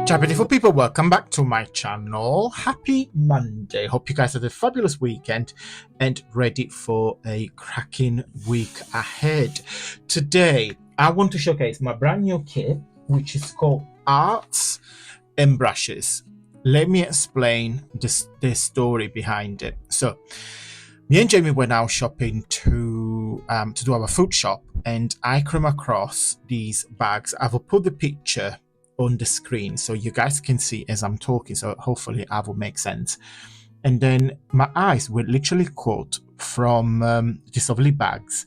Ciao beautiful people, welcome back to my channel. Happy Monday. Hope you guys had a fabulous weekend and ready for a cracking week ahead. Today I want to showcase my brand new kit, which is called Arts and Brushes. Let me explain the story behind it. So me and Jamie went out shopping to do our food shop, and I came across these bags. I will put the picture on the screen so you guys can see as I'm talking, so hopefully I will make sense. And then my eyes were literally caught from these lovely bags.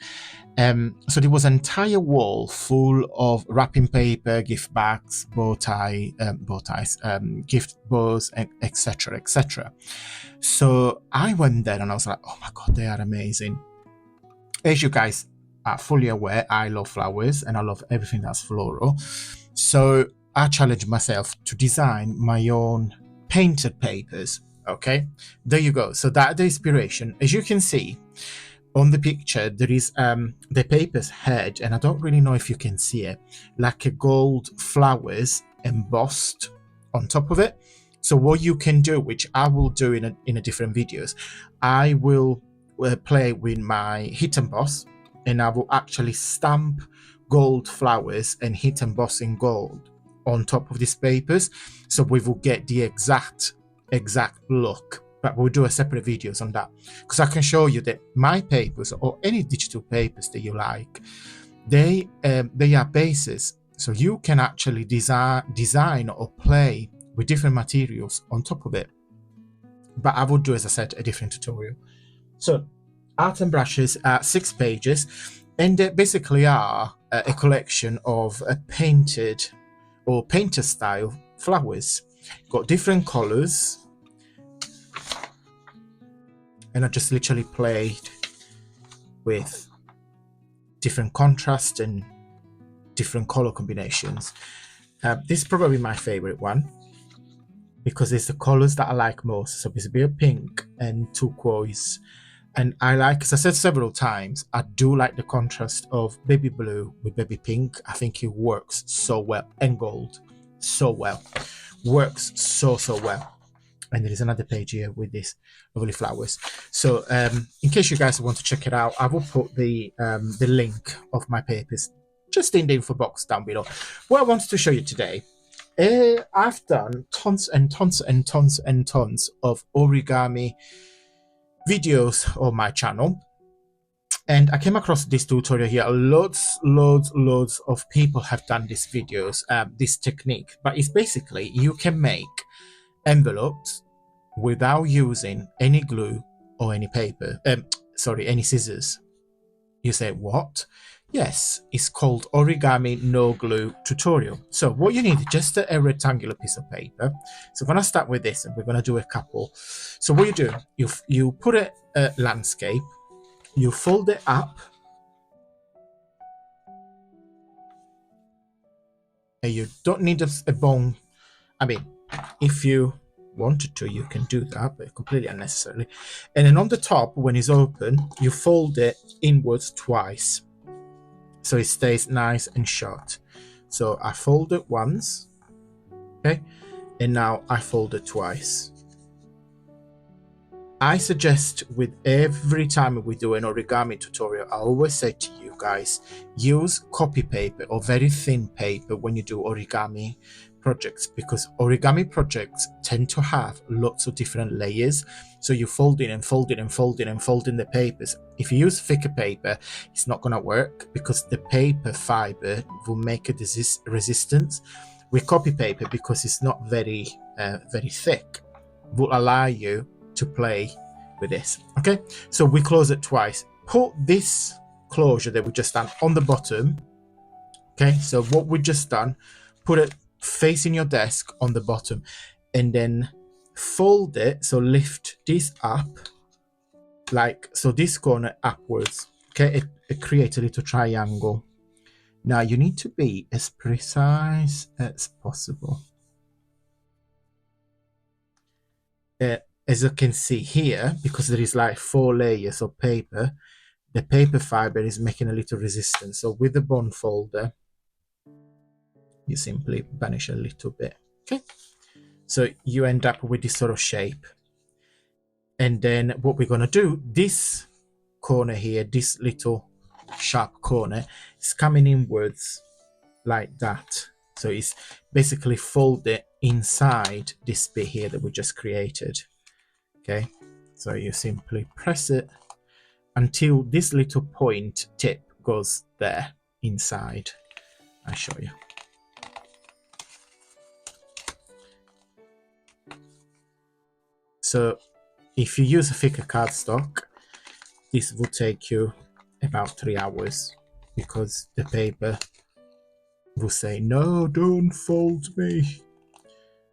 So there was an entire wall full of wrapping paper, gift bags, bow ties, gift bows, etc., etc. So I went there and I was like, oh my god, they are amazing. As you guys are fully aware, I love flowers and I love everything that's floral. So I challenged myself to design my own painted papers. Okay, there you go. So that's the inspiration. As you can see on the picture, there is the paper's head, and I don't really know if you can see it, like a gold flowers embossed on top of it. So what you can do, which I will do in a different videos, I will play with my hit emboss, and I will actually stamp gold flowers and hit emboss in gold on top of these papers, so we will get the exact look. But we'll do a separate videos on that, because I can show you that my papers, or any digital papers that you like, they are bases, so you can actually design or play with different materials on top of it. But I will do, as I said, a different tutorial. So Art and Brushes are 6 pages, and they basically are a collection of painted or painter style flowers. Got different colors, and I just literally played with different contrast and different color combinations. This is probably my favorite one, because it's the colors that I like most. So it's a bit of pink and turquoise, and I like, as I said several times, I do like the contrast of baby blue with baby pink. I think it works so well, and gold so well, works so well. And there is another page here with these lovely flowers. So in case you guys want to check it out, I will put the link of my papers just in the info box down below. What I wanted to show you today, I've done tons and tons and tons and tons of origami videos on my channel, and I came across this tutorial here. Loads of people have done these videos, this technique, but it's basically you can make envelopes without using any glue or any paper, any scissors. You say, what? Yes, it's called Origami No Glue Tutorial. So what you need is just a rectangular piece of paper. So we're going to start with this, and we're going to do a couple. So what you do, you put a landscape, you fold it up, and you don't need a bone. I mean, if you wanted to, you can do that, but completely unnecessarily. And then on the top, when it's open, you fold it inwards twice, so it stays nice and short. So I fold it once, okay, and now I fold it twice. I suggest with every time we do an origami tutorial, I always say to you guys, use copy paper or very thin paper when you do origami projects, because origami projects tend to have lots of different layers. So you fold in and fold in and fold in and fold in the papers. If you use thicker paper, it's not going to work, because the paper fiber will make a resistance. With copy paper, because it's not very thick, will allow you to play with this. Okay, so we close it twice. Put this closure that we just done on the bottom. Okay, so what we just done, put it facing your desk on the bottom, and then fold it. So lift this up, like so, this corner upwards. Okay, it creates a little triangle. Now you need to be as precise as possible. As you can see here, because there is like 4 layers of paper, the paper fiber is making a little resistance. So with the bond folder, you simply banish a little bit. Okay, so you end up with this sort of shape. And then what we're going to do, this corner here, this little sharp corner, is coming inwards like that. So it's basically folded inside this bit here that we just created. Okay, so you simply press it until this little point tip goes there inside. I'll show you. So if you use a thicker cardstock, this will take you about 3 hours because the paper will say, no, don't fold me.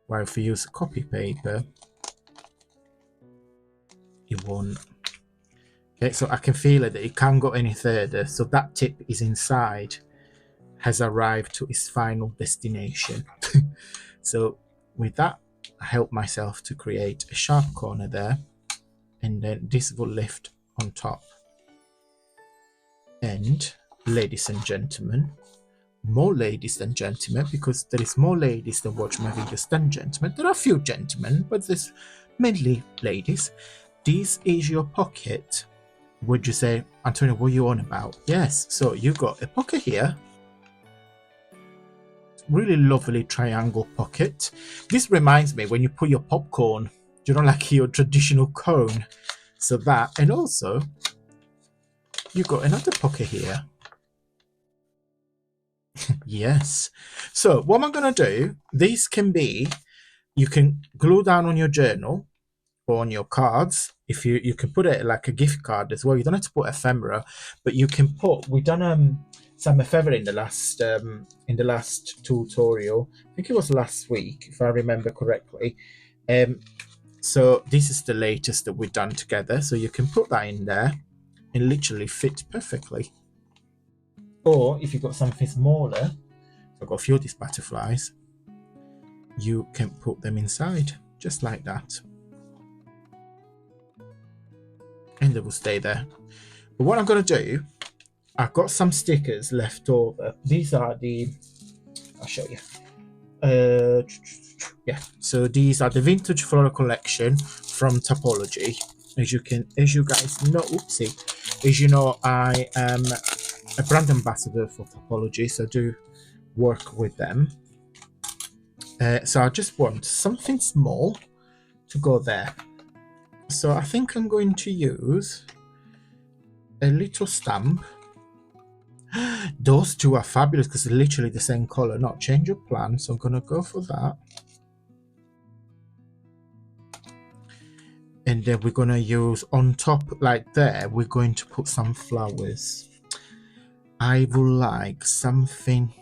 While if you use a copy paper, it won't. Okay, so I can feel it that it can't go any further. So that tip is inside, has arrived to its final destination. So with that, I help myself to create a sharp corner there, and then this will lift on top. And ladies and gentlemen, more ladies than gentlemen, because there is more ladies that watch my videos than gentlemen. There are a few gentlemen, but there's mainly ladies. This is your pocket. Would you say, Antonio, what are you on about? Yes, so you got a pocket here. Really lovely triangle pocket. This reminds me when you put your popcorn, you know, like your traditional cone. So that, and also you got another pocket here. Yes. So what am I going to do? These can be, you can glue down on your journal or on your cards. If you can put it like a gift card as well. You don't have to put ephemera, but you can put. We done some ephemera in the last tutorial. I think it was last week, if I remember correctly. So this is the latest that we've done together. So you can put that in there and literally fit perfectly. Or if you've got something smaller, I've got a few of these butterflies, you can put them inside just like that. And they will stay there. But what I'm going to do, I've got some stickers left over. These are the, I'll show you. Yeah, so these are the vintage floral collection from Topology. As you guys know, oopsie, as you know, I am a brand ambassador for Topology, so I do work with them. So I just want something small to go there. So I think I'm going to use a little stamp. Those two are fabulous because they're literally the same color, not change of plan. So I'm going to go for that. And then we're going to use on top, like there, we're going to put some flowers. I would like something.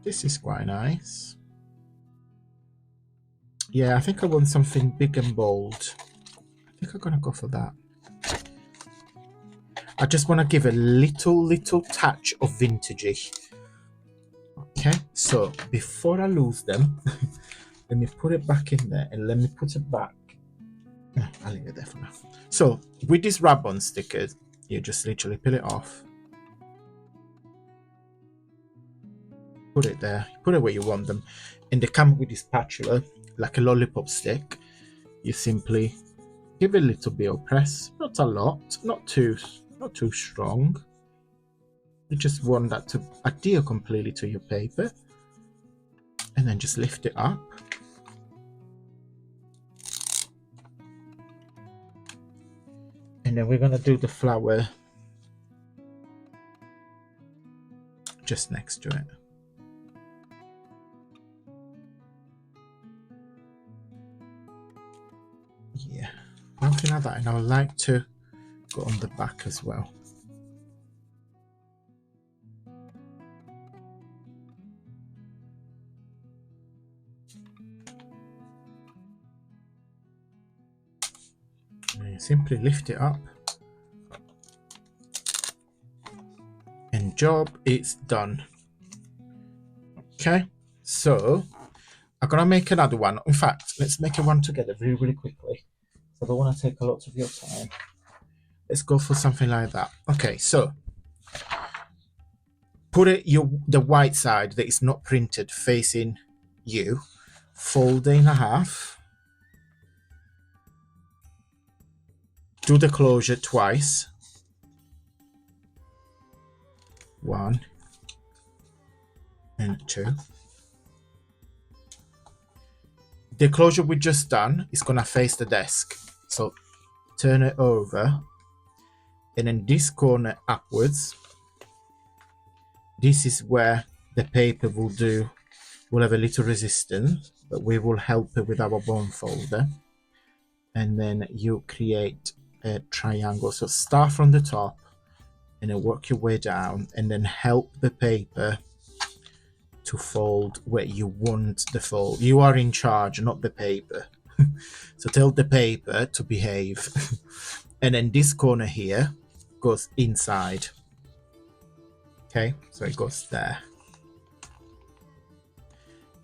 This is quite nice. Yeah, I think I want something big and bold. I think I'm going to go for that. I just want to give a little touch of vintagey. Okay, so before I lose them, let me put it back in there and let me put it back. I'll leave it there for now. So with these rub-on stickers, you just literally peel it off. Put it there, put it where you want them. And they come with this spatula, like a lollipop stick. You simply give it a little bit of press, not a lot, not too strong. You just want that to adhere completely to your paper. And then just lift it up. And then we're going to do the flower just next to it. Yeah, something like that. And I would like to go on the back as well. And simply lift it up. And job is done. Okay, so I'm gonna make another one. In fact, let's make one together really quickly. So I don't want to take a lot of your time. Let's go for something like that. Okay, so put it the white side that is not printed facing you, fold it in half, do the closure twice, 1 and 2. The closure we just done is gonna face the desk, so turn it over, and then this corner upwards. This is where the paper will have a little resistance, but we will help it with our bond folder. And then you create a triangle. So start from the top and then work your way down, and then help the paper to fold where you want the fold. You are in charge, not the paper. So tell the paper to behave. And then this corner here goes inside. Okay, so it goes there.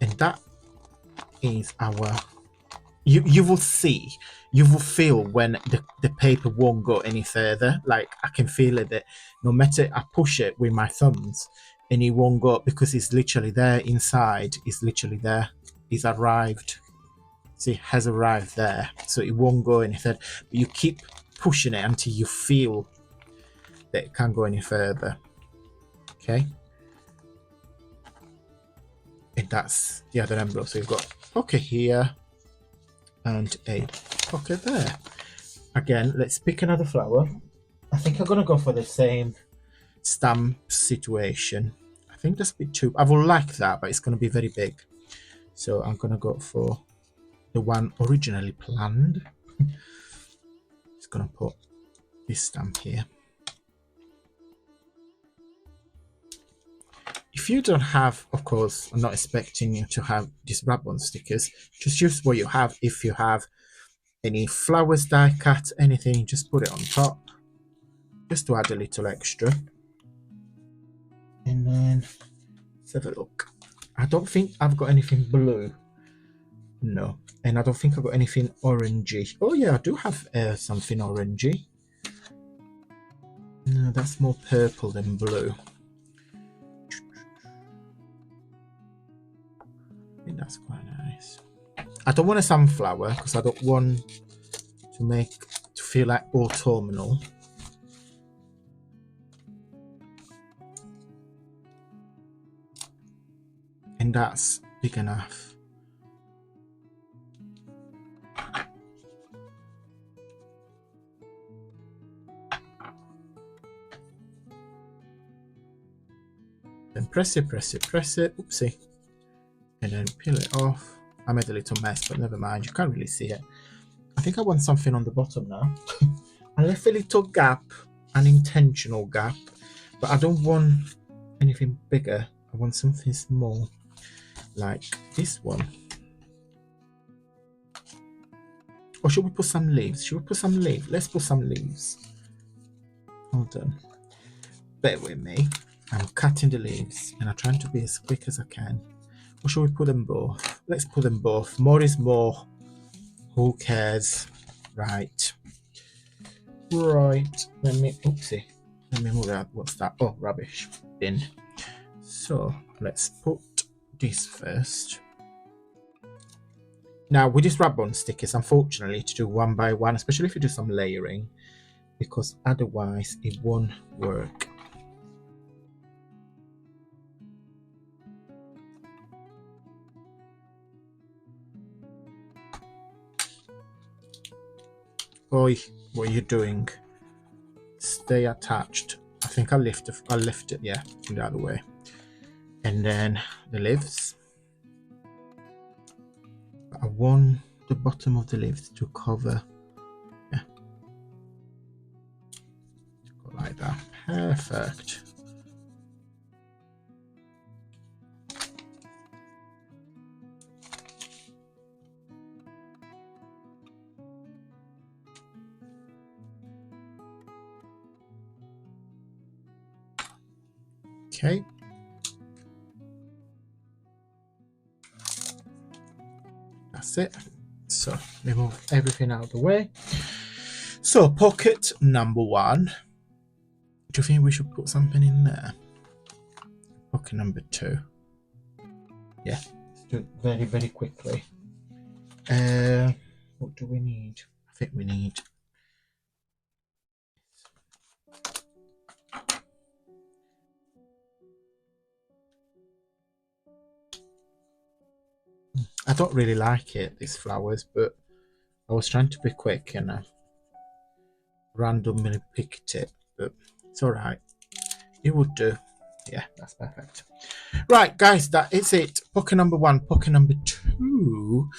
And that is our... You will see, you will feel when the paper won't go any further. Like, I can feel it that no matter I push it with my thumbs, and it won't go, because it's literally there inside. It's literally there. It's arrived. See, it has arrived there. So it won't go any further. But you keep pushing it until you feel that it can't go any further. Okay? And that's the other envelope. So you've got a pocket here and a pocket there. Again, let's pick another flower. I think I'm going to go for the same stamp situation. I think that's a bit too... I will like that, but it's going to be very big. So I'm going to go for the one originally planned. Just going to put this stamp here. If you don't have, of course, I'm not expecting you to have these wrap-on stickers. Just use what you have. If you have any flowers die cut, anything, just put it on top. Just to add a little extra. And then let's have a look. I don't think I've got anything blue. No. And I don't think I've got anything orangey. Oh yeah, I do have something orangey. No, that's more purple than blue. I think that's quite nice. I don't want a sunflower because I don't want to feel like autumnal. And that's big enough. Then press it. Oopsie. And then peel it off. I made a little mess, but never mind. You can't really see it. I think I want something on the bottom now. I left a little gap, an intentional gap, but I don't want anything bigger. I want something small, like this one. Or should we put some leaves? Should we put some leaves? Let's put some leaves. Hold on. Bear with me. I'm cutting the leaves and I'm trying to be as quick as I can. Or should we put them both? Let's put them both. More is more. Who cares? Right. Right. Let me move out. What's that? Oh, rubbish bin. So let's put this first. Now with these rub-on stickers, unfortunately, to do one by one, especially if you do some layering, because otherwise it won't work. Oi, what are you doing? Stay attached. I think I'll lift it, yeah, the other way. And then the leaves. I want the bottom of the leaves to cover. Yeah. Go like that. Perfect. Okay. That's it. So remove everything out of the way. So pocket number 1. Do you think we should put something in there? Pocket number 2. Yeah, let's do it very, very quickly. What do we need? I think we need... I don't really like it, these flowers, but I was trying to be quick and I randomly picked it, but it's all right. It would do. Yeah, that's perfect. Right, guys, that is it. Pocket number 1, pocket number 2.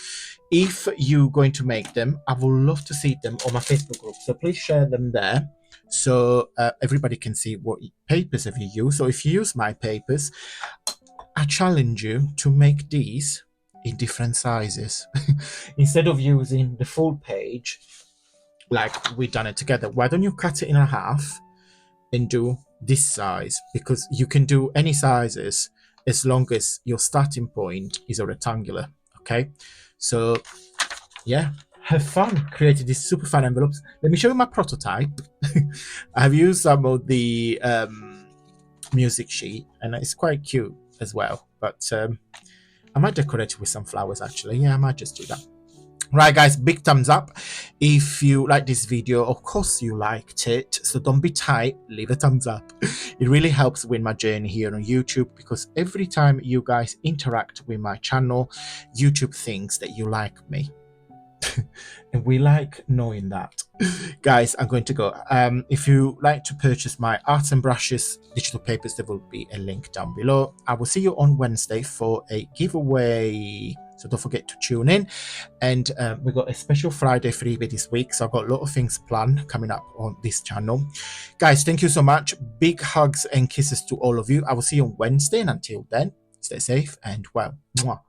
If you're going to make them, I would love to see them on my Facebook group. So please share them there so everybody can see what papers have you used. So if you use my papers, I challenge you to make these in different sizes. Instead of using the full page like we've done it together, why don't you cut it in half and do this size? Because you can do any sizes as long as your starting point is a rectangular. Okay, so yeah, have fun creating these super fun envelopes. Let me show you my prototype. I've used some of the music sheet and it's quite cute as well, but I might decorate it with some flowers actually. Yeah, I might just do that. Right, guys, big thumbs up if you like this video. Of course you liked it, so don't be tight, leave a thumbs up. It really helps with my journey here on YouTube, because every time you guys interact with my channel, YouTube thinks that you like me. And we like knowing that. Guys, I'm going to go. If you like to purchase my art and brushes digital papers, there will be a link down below. I will see you on Wednesday for a giveaway, so don't forget to tune in. And we got a special Friday freebie this week, so I've got a lot of things planned coming up on this channel. Guys, thank you so much. Big hugs and kisses to all of you. I will see you on Wednesday, and until then, stay safe and well, mwah.